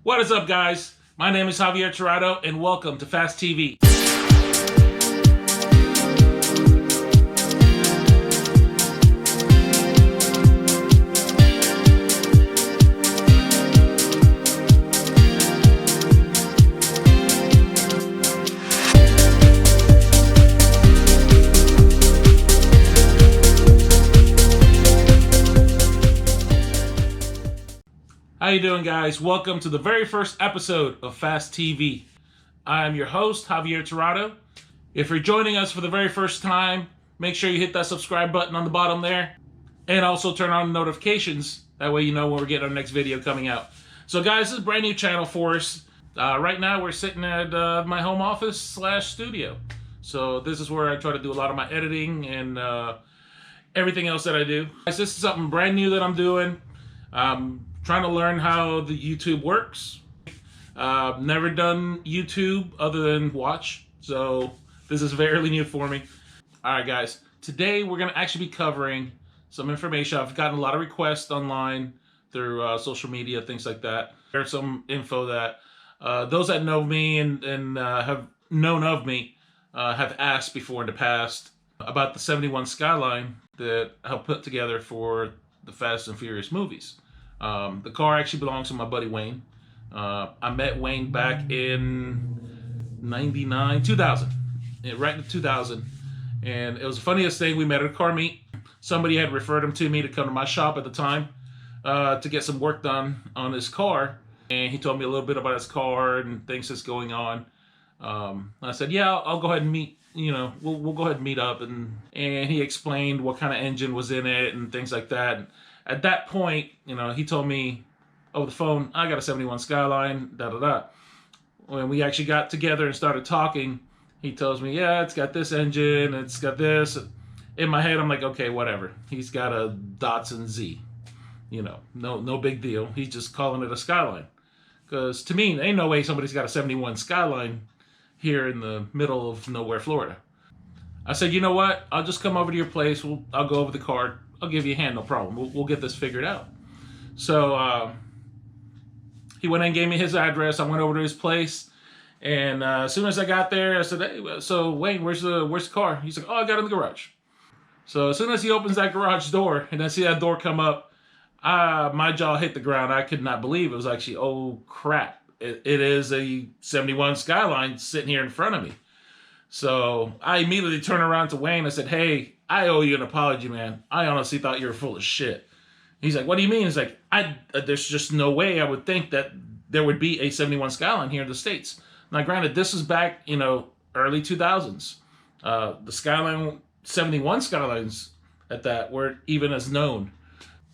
What is up, guys? My name is Javier Tirado, and welcome to Fast TV. How you doing, guys? Welcome to the very first episode of Fast TV. I am your host, Javier Tirado. If you're joining us for the very first time, make sure you hit that subscribe button on the bottom there, and also turn on notifications. That way you know when we're getting our next video coming out. So, guys, this is a brand new channel for us. Right now, we're sitting at my home office / studio. So this is where I try to do a lot of my editing and everything else that I do. This is something brand new that I'm doing. Trying to learn how the YouTube works. Never done YouTube other than watch, so this is fairly new for me. Alright, guys, today we're going to actually be covering some information. I've gotten a lot of requests online through social media, things like that. There's some info that those that know me and have known of me have asked before in the past about the 71 Skyline that I helped put together for the Fast and Furious movies. The car actually belongs to my buddy Wayne. I met Wayne back in 2000, right in 2000. And it was the funniest thing. We met at a car meet. Somebody had referred him to me to come to my shop at the time to get some work done on his car. And he told me a little bit about his car and things that's going on. I said, yeah, I'll go ahead and meet, we'll go ahead and meet up. And he explained what kind of engine was in it and things like that. And at that point, he told me over the phone, I got a 71 Skyline, da-da-da. When we actually got together and started talking, he tells me, yeah, it's got this engine, it's got this. In my head, I'm like, okay, whatever. He's got a Datsun Z. No big deal. He's just calling it a Skyline. Because to me, there ain't no way somebody's got a 71 Skyline here in the middle of nowhere, Florida. I said, you know what? I'll just come over to your place. I'll go over the car. I'll give you a hand, no problem. We'll get this figured out. So he went and gave me his address. I went over to his place, and as soon as I got there, I said, hey, so Wayne, where's the car? He's like, oh, I got it in the garage. So as soon as he opens that garage door, and I see that door come up, my jaw hit the ground. I could not believe it was actually, oh, crap. It is a 71 Skyline sitting here in front of me. So I immediately turned around to Wayne. I said, hey, I owe you an apology, man. I honestly thought you were full of shit. He's like, what do you mean? He's like, there's just no way I would think that there would be a 71 Skyline here in the States. Now, granted, this is back, early 2000s. The Skyline, 71 Skylines at that, weren't even as known.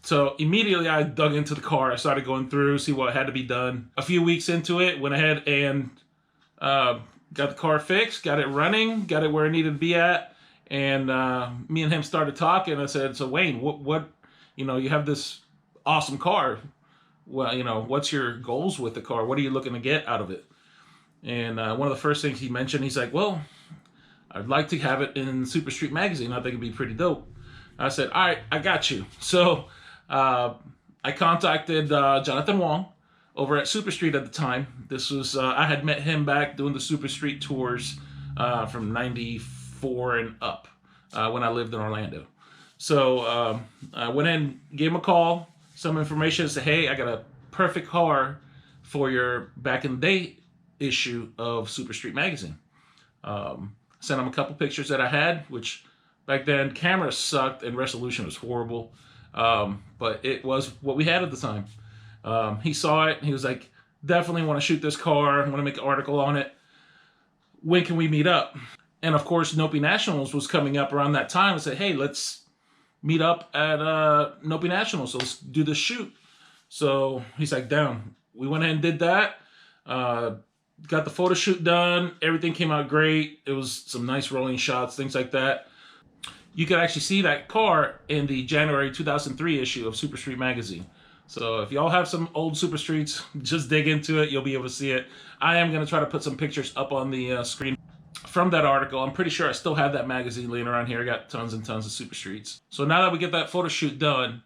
So immediately I dug into the car. I started going through, see what had to be done. A few weeks into it, went ahead and got the car fixed, got it running, got it where it needed to be at. And me and him started talking. I said, so Wayne, what, you have this awesome car. Well, what's your goals with the car? What are you looking to get out of it? And one of the first things he mentioned, he's like, well, I'd like to have it in Super Street Magazine. I think it'd be pretty dope. I said, all right, I got you. So I contacted Jonathan Wong over at Super Street at the time. This was, I had met him back doing the Super Street tours from 94 and up when I lived in Orlando. So I went in, gave him a call, some information, said, hey, I got a perfect car for your back in the day issue of Super Street Magazine. Sent him a couple pictures that I had, which back then cameras sucked and resolution was horrible. But it was what we had at the time. He saw it and he was like, definitely want to shoot this car. I want to make an article on it. When can we meet up? And of course, Nopi Nationals was coming up around that time. I said, hey, let's meet up at Nopi Nationals. So let's do this shoot. So he's like, down. We went ahead and did that. Got the photo shoot done. Everything came out great. It was some nice rolling shots, things like that. You could actually see that car in the January 2003 issue of Super Street Magazine. So if y'all have some old Super Streets, just dig into it. You'll be able to see it. I am going to try to put some pictures up on the screen from that article. I'm pretty sure I still have that magazine laying around here. I got tons and tons of Super Streets. So now that we get that photo shoot done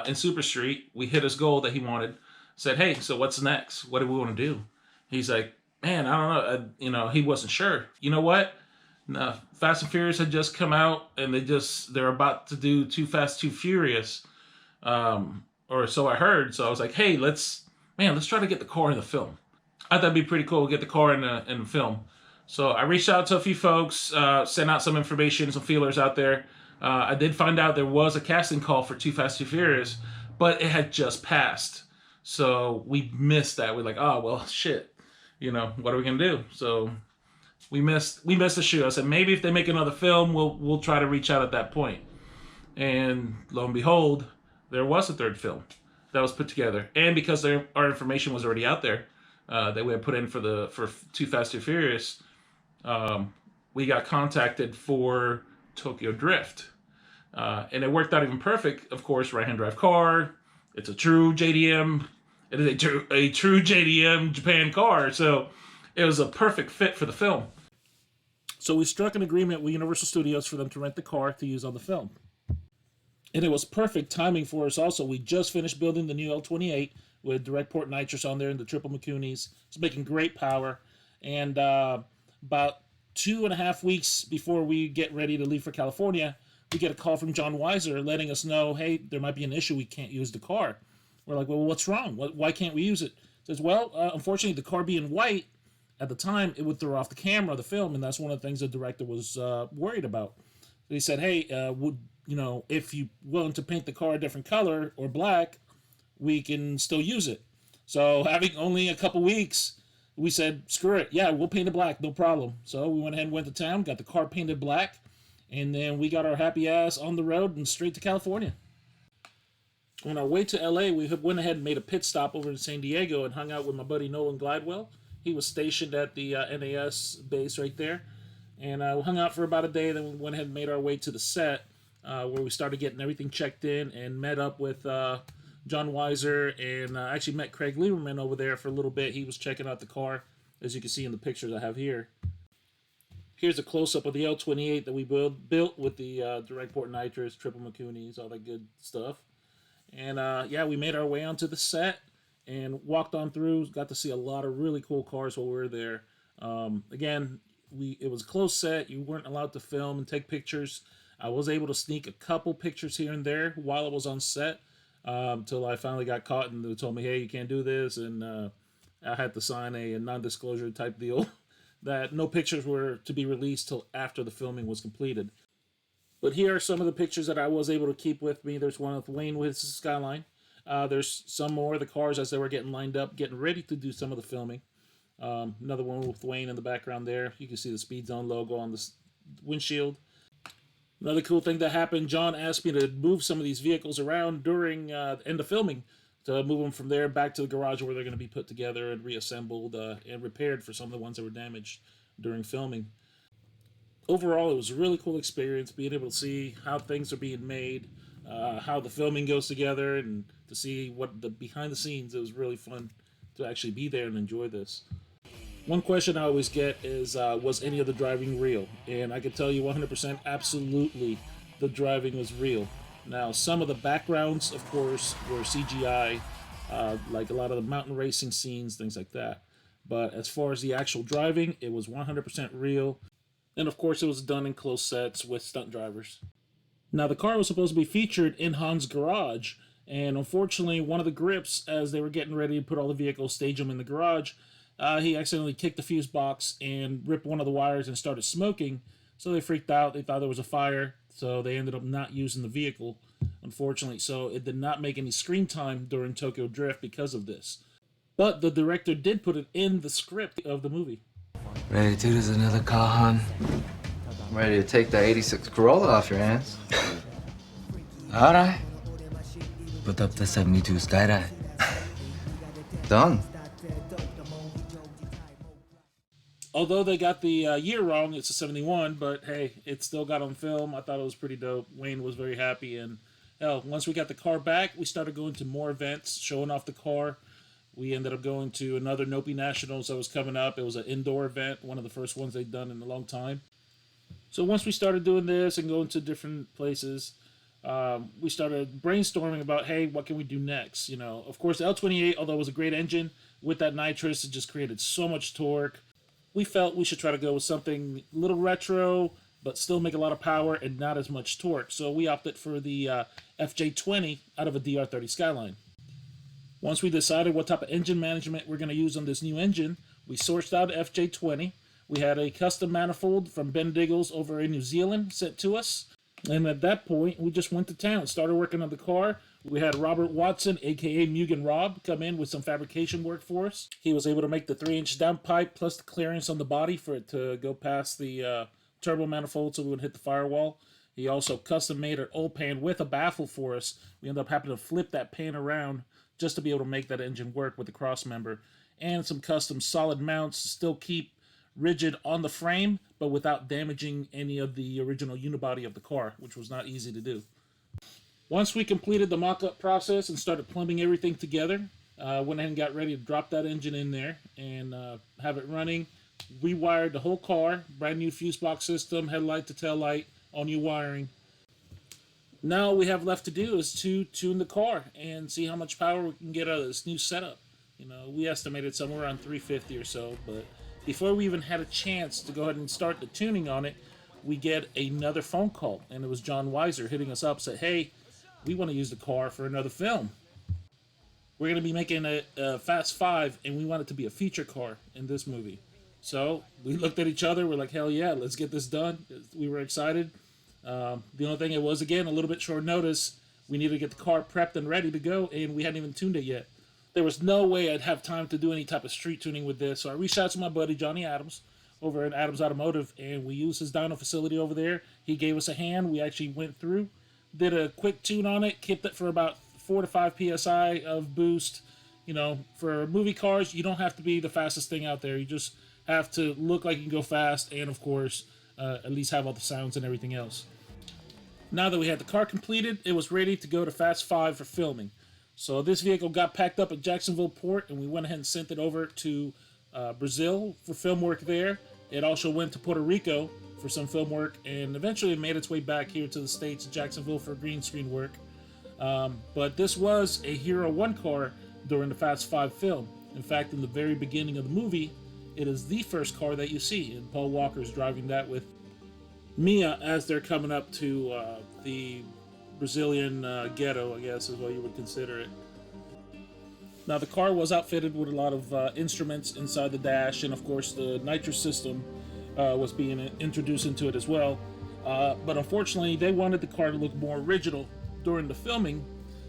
in Super Street, we hit his goal that he wanted. said, "Hey, so what's next? What do we want to do?" He's like, "Man, I don't know." He wasn't sure. You know what? No, Fast and Furious had just come out, and they're about to do Too Fast, Too Furious, or so I heard. So I was like, "Hey, let's try to get the car in the film." I thought it'd be pretty cool to get the car in the film. So I reached out to a few folks, sent out some information, some feelers out there. I did find out there was a casting call for Too Fast, Too Furious, but it had just passed. So we missed that. We're like, oh, well, shit. What are we going to do? So we missed the shoot. I said, maybe if they make another film, we'll try to reach out at that point. And lo and behold, there was a third film that was put together. And because our information was already out there, that we had put in for Too Fast, Too Furious, we got contacted for Tokyo Drift. And it worked out even perfect. Of course, right-hand drive car. It's a true JDM. It is a true JDM Japan car. So it was a perfect fit for the film. So we struck an agreement with Universal Studios for them to rent the car to use on the film. And it was perfect timing for us also. We just finished building the new L28 with direct port nitrous on there and the triple Mikunis. It's making great power. And about 2.5 weeks before we get ready to leave for California, we get a call from John Weiser letting us know, hey, there might be an issue. We can't use the car. We're like, well, what's wrong? Why can't we use it? He says, well, unfortunately, the car being white, at the time, it would throw off the camera, the film, and that's one of the things the director was worried about. So he said, hey, if you're willing to paint the car a different color or black, we can still use it. So having only a couple weeks, we said, screw it. Yeah, we'll paint it black, no problem. So we went ahead and went to town, got the car painted black, and then we got our happy ass on the road and straight to California. On our way to LA, we went ahead and made a pit stop over in San Diego and hung out with my buddy Nolan Glidewell. He was stationed at the NAS base right there. And we hung out for about a day, then we went ahead and made our way to the set, where we started getting everything checked in and met up with John Weiser and actually met Craig Lieberman over there for a little bit. He was checking out the car, as you can see in the pictures I have here. Here's a close-up of the L28 that we built with the direct port nitrous, triple Mikunis, all that good stuff. And we made our way onto the set and walked on through. Got to see a lot of really cool cars while we were there. Again, it was a closed set. You weren't allowed to film and take pictures. I was able to sneak a couple pictures here and there while I was on set, until I finally got caught and they told me, hey, you can't do this. And I had to sign a non-disclosure type deal that no pictures were to be released till after the filming was completed. But here are some of the pictures that I was able to keep with me. There's one with Wayne with his Skyline. There's some more of the cars as they were getting lined up, getting ready to do some of the filming. Another one with Wayne in the background there. You can see the Speed Zone logo on the windshield. Another cool thing that happened, John asked me to move some of these vehicles around during the end of filming, to move them from there back to the garage where they're going to be put together and reassembled and repaired for some of the ones that were damaged during filming. Overall, it was a really cool experience being able to see how things are being made, how the filming goes together, and to see what the behind the scenes. It was really fun to actually be there and enjoy this. One question I always get is, was any of the driving real? And I can tell you 100% absolutely the driving was real. Now, some of the backgrounds, of course, were CGI, like a lot of the mountain racing scenes, things like that. But as far as the actual driving, it was 100% real. And of course, it was done in close sets with stunt drivers. Now, the car was supposed to be featured in Han's garage, and unfortunately, one of the grips, as they were getting ready to put all the vehicles, stage them in the garage, he accidentally kicked the fuse box and ripped one of the wires and started smoking. So they freaked out. They thought there was a fire, so they ended up not using the vehicle, unfortunately. So it did not make any screen time during Tokyo Drift because of this. But the director did put it in the script of the movie. Ready to do this another car, hon? I'm ready to take that 86 Corolla off your hands. All right. Put up the 72 Skyline. Done. Although they got the year wrong, it's a 71, but hey, it still got on film. I thought it was pretty dope. Wayne was very happy, and hell, once we got the car back, we started going to more events, showing off the car. We ended up going to another Nopi Nationals that was coming up. It was an indoor event, one of the first ones they'd done in a long time. So once we started doing this and going to different places, we started brainstorming about, hey, what can we do next? Of course, the L28, although it was a great engine, with that nitrous, it just created so much torque. We felt we should try to go with something a little retro, but still make a lot of power and not as much torque. So we opted for the FJ20 out of a DR30 Skyline. Once we decided what type of engine management we're going to use on this new engine, we sourced out FJ20. We had a custom manifold from Ben Diggles over in New Zealand sent to us. And at that point, we just went to town, started working on the car. We had Robert Watson, aka Mugen Rob, come in with some fabrication work for us. He was able to make the 3-inch downpipe plus the clearance on the body for it to go past the turbo manifold so we would hit the firewall. He also custom made an old pan with a baffle for us. We ended up having to flip that pan around just to be able to make that engine work with the cross member. And some custom solid mounts to still keep rigid on the frame, but without damaging any of the original unibody of the car, which was not easy to do. Once we completed the mock-up process and started plumbing everything together, went ahead and got ready to drop that engine in there and have it running. We wired the whole car, brand new fuse box system, headlight to tail light, all new wiring. Now all we have left to do is to tune the car and see how much power we can get out of this new setup. We estimated somewhere around 350 or so, but before we even had a chance to go ahead and start the tuning on it, we get another phone call, and it was John Weiser hitting us up, said, hey, we want to use the car for another film. We're going to be making a Fast 5, and we want it to be a feature car in this movie. So we looked at each other, we're like, hell yeah, let's get this done. We were excited. The only thing it was, again, a little bit short notice. We needed to get the car prepped and ready to go, and we hadn't even tuned it yet. There was no way I'd have time to do any type of street tuning with this, so I reached out to my buddy Johnny Adams over at Adams Automotive, and we used his dyno facility over there. He gave us a hand. We actually went through, did a quick tune on it, kept it for about 4 to 5 psi of boost. For movie cars, you don't have to be the fastest thing out there. You just have to look like you can go fast, and of course, at least have all the sounds and everything else. Now that we had the car completed, it was ready to go to Fast 5 for filming. So this vehicle got packed up at Jacksonville Port, and we went ahead and sent it over to Brazil for film work there. It also went to Puerto Rico for some film work, and eventually it made its way back here to the States, Jacksonville, for green screen work. But this was a Hero 1 car during the Fast 5 film. In fact, in the very beginning of the movie, it is the first car that you see, and Paul Walker's driving that with Mia as they're coming up to the Brazilian ghetto, I guess is what you would consider it. Now the car was outfitted with a lot of instruments inside the dash, and of course the nitrous system was being introduced into it as well. But unfortunately they wanted the car to look more original during the filming,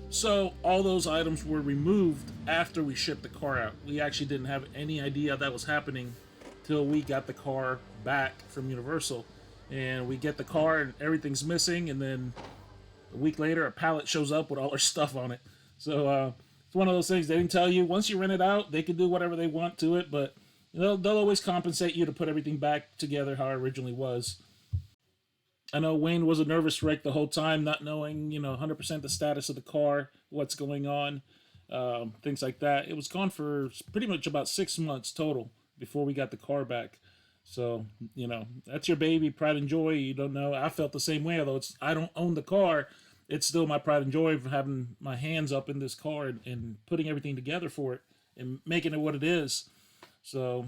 so all those items were removed after we shipped the car out. We actually didn't have any idea that was happening till we got the car back from Universal. And we get the car and everything's missing, and then a week later, a pallet shows up with all our stuff on it. So it's one of those things they didn't tell you. Once you rent it out, they can do whatever they want to it, but they'll always compensate you to put everything back together how it originally was. I know Wayne was a nervous wreck the whole time, not knowing 100% the status of the car, what's going on, things like that. It was gone for pretty much about 6 months total before we got the car back. So, that's your baby, pride and joy. You don't know. I felt the same way, although I don't own the car. It's still my pride and joy of having my hands up in this car and putting everything together for it and making it what it is. So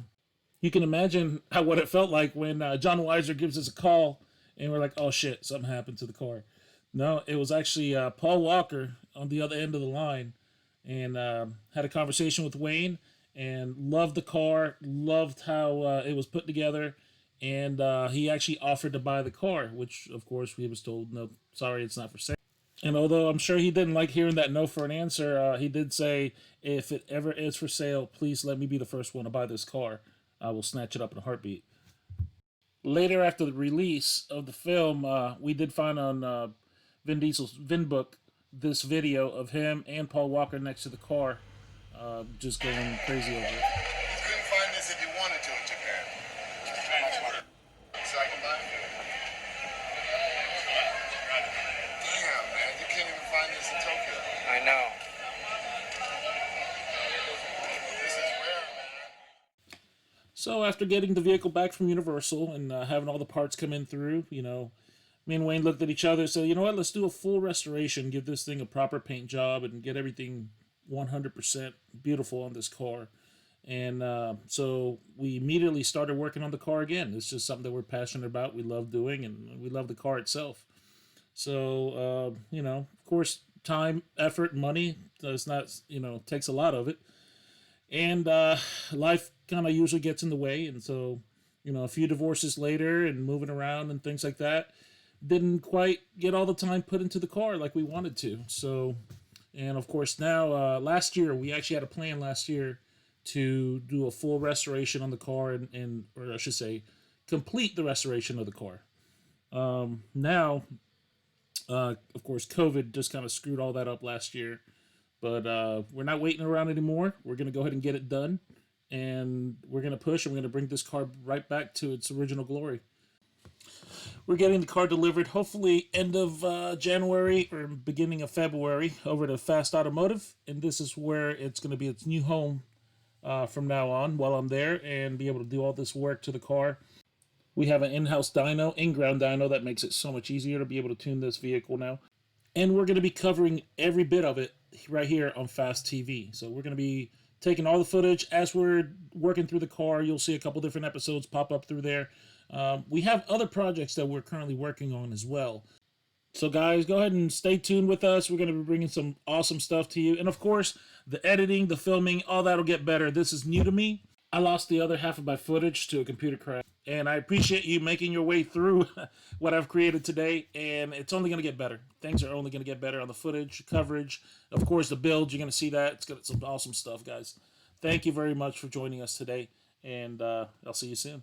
you can imagine what it felt like when John Weiser gives us a call and we're like, oh shit, something happened to the car. No, it was actually Paul Walker on the other end of the line, and had a conversation with Wayne, and loved the car, loved how it was put together, and he actually offered to buy the car, which of course we was told, no, sorry, it's not for sale. And although I'm sure he didn't like hearing that no for an answer, he did say, if it ever is for sale, please let me be the first one to buy this car. I will snatch it up in a heartbeat. Later, after the release of the film, we did find on Vin Diesel's VinBook this video of him and Paul Walker next to the car, just going crazy over it. You couldn't find this if you wanted to in Japan. So I can buy it? Damn, man, you can't even find this in Tokyo. I know. This is rare, man. So after getting the vehicle back from Universal and having all the parts come in through, me and Wayne looked at each other and said, you know what, let's do a full restoration, give this thing a proper paint job, and get everything 100% beautiful on this car. And so we immediately started working on the car again. It's just something that we're passionate about, we love doing, and we love the car itself. So, of course, time, effort, money, it's not, takes a lot of it. And life kind of usually gets in the way. And so, a few divorces later and moving around and things like that, didn't quite get all the time put into the car like we wanted to. So, and of course now, last year, we actually had a plan last year to do a full restoration on the car or I should say, complete the restoration of the car. Now, of course, COVID just kind of screwed all that up last year. But we're not waiting around anymore. We're going to go ahead and get it done. And we're going to push, and we're going to bring this car right back to its original glory. We're getting the car delivered hopefully end of January or beginning of February over to Fast Automotive. And this is where it's going to be its new home from now on while I'm there and be able to do all this work to the car. We have an in-house dyno, in-ground dyno, that makes it so much easier to be able to tune this vehicle now. And we're going to be covering every bit of it right here on Fast TV. So we're going to be taking all the footage as we're working through the car. You'll see a couple different episodes pop up through there. We have other projects that we're currently working on as well. So guys, go ahead and stay tuned with us. We're going to be bringing some awesome stuff to you. And of course, the editing, the filming, all that will get better. This is new to me. I lost the other half of my footage to a computer crash. And I appreciate you making your way through what I've created today. And it's only going to get better. Things are only going to get better on the footage, coverage. Of course, the build, you're going to see that. It's got some awesome stuff, guys. Thank you very much for joining us today. And I'll see you soon.